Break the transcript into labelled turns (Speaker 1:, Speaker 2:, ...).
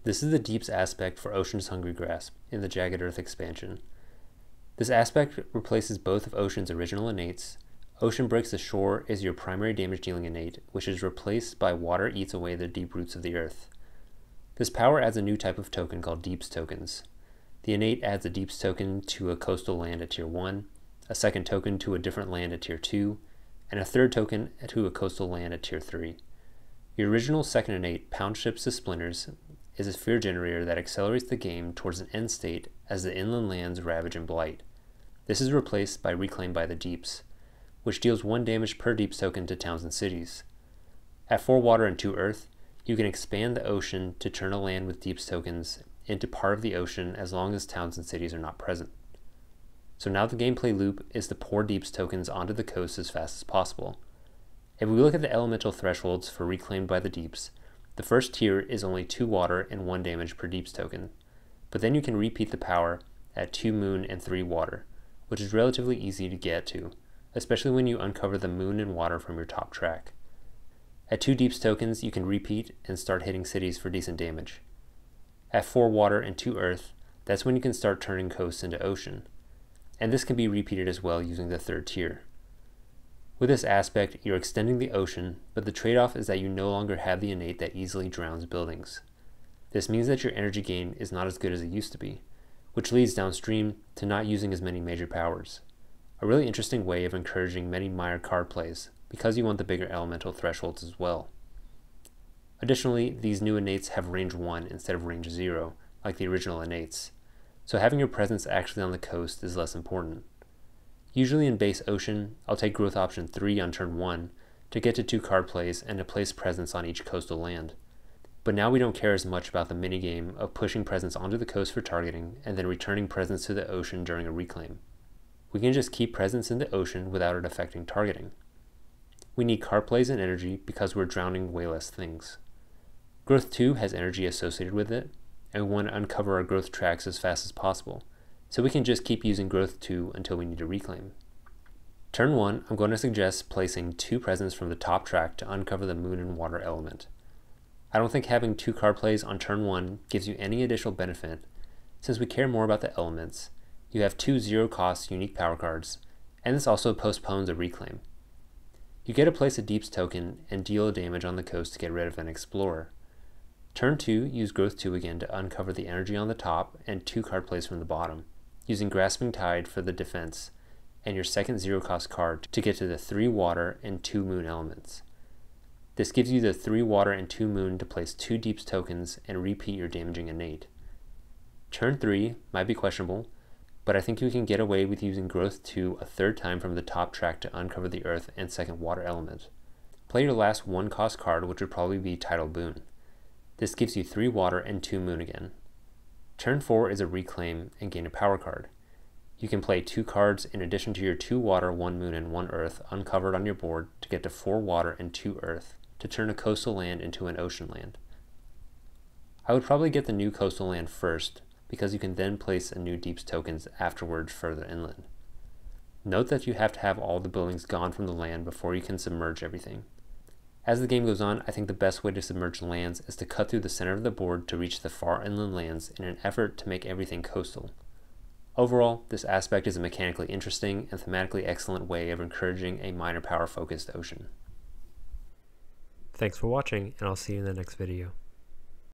Speaker 1: This is the Deeps aspect for Ocean's Hungry Grasp in the Jagged Earth expansion. This aspect replaces both of Ocean's original innates. Ocean Breaks the Shore is your primary damage dealing innate, which is replaced by Water Eats Away the Deep Roots of the Earth. This power adds a new type of token called Deeps tokens. The innate adds a Deeps token to a coastal land at Tier 1, a second token to a different land at Tier 2, and a third token to a coastal land at Tier 3. Your original second innate, Pound Ships to Splinters, is a fear generator that accelerates the game towards an end state as the inland lands ravage and blight. This is replaced by Reclaim by the Deeps, which deals 1 damage per Deeps token to towns and cities. At 4 water and 2 earth, you can expand the ocean to turn a land with Deeps tokens into part of the ocean as long as towns and cities are not present. So now the gameplay loop is to pour Deeps tokens onto the coast as fast as possible. If we look at the elemental thresholds for Reclaimed by the Deeps, the first tier is only 2 water and 1 damage per Deeps token, but then you can repeat the power at 2 moon and 3 water, which is relatively easy to get to, especially when you uncover the moon and water from your top track. At 2 Deeps tokens, you can repeat and start hitting cities for decent damage. At 4 water and 2 earth, that's when you can start turning coasts into ocean, and this can be repeated as well using the 3rd tier. With this aspect, you're extending the ocean, but the trade-off is that you no longer have the innate that easily drowns buildings. This means that your energy gain is not as good as it used to be, which leads downstream to not using as many major powers. A really interesting way of encouraging many minor card plays, because you want the bigger elemental thresholds as well. Additionally, these new innates have range 1 instead of range 0, like the original innates, so having your presence actually on the coast is less important. Usually in base Ocean, I'll take growth option 3 on turn 1 to get to 2 card plays and to place presence on each coastal land. But now we don't care as much about the minigame of pushing presence onto the coast for targeting and then returning presence to the ocean during a reclaim. We can just keep presence in the ocean without it affecting targeting. We need card plays and energy because we're drowning way less things. Growth 2 has energy associated with it, and we want to uncover our growth tracks as fast as possible, so we can just keep using growth 2 until we need to reclaim. Turn 1, I'm going to suggest placing 2 presents from the top track to uncover the moon and water element. I don't think having 2 card plays on turn 1 gives you any additional benefit, since we care more about the elements. You have 2 0-cost unique power cards, and this also postpones a reclaim. You get to place a Deeps token and deal damage on the coast to get rid of an Explorer. Turn 2, use growth 2 again to uncover the energy on the top and 2 card plays from the bottom, using Grasping Tide for the defense, and your second 0-cost card to get to the 3 water and 2 moon elements. This gives you the 3 water and 2 moon to place 2 Deeps tokens and repeat your damaging innate. Turn 3 might be questionable, but I think you can get away with using growth 2 a 3rd time from the top track to uncover the earth and second water element. Play your last 1-cost card, which would probably be Tidal Boon. This gives you 3 water and 2 moon again. Turn 4 is a reclaim and gain a power card. You can play 2 cards in addition to your 2 water, 1 moon, and 1 earth uncovered on your board to get to 4 water and 2 earth to turn a coastal land into an ocean land. I would probably get the new coastal land first, because you can then place a new Deeps tokens afterwards further inland. Note that you have to have all the buildings gone from the land before you can submerge everything. As the game goes on, I think the best way to submerge lands is to cut through the center of the board to reach the far inland lands in an effort to make everything coastal. Overall, this aspect is a mechanically interesting and thematically excellent way of encouraging a minor power focused ocean. Thanks for watching, and I'll see you in the next video.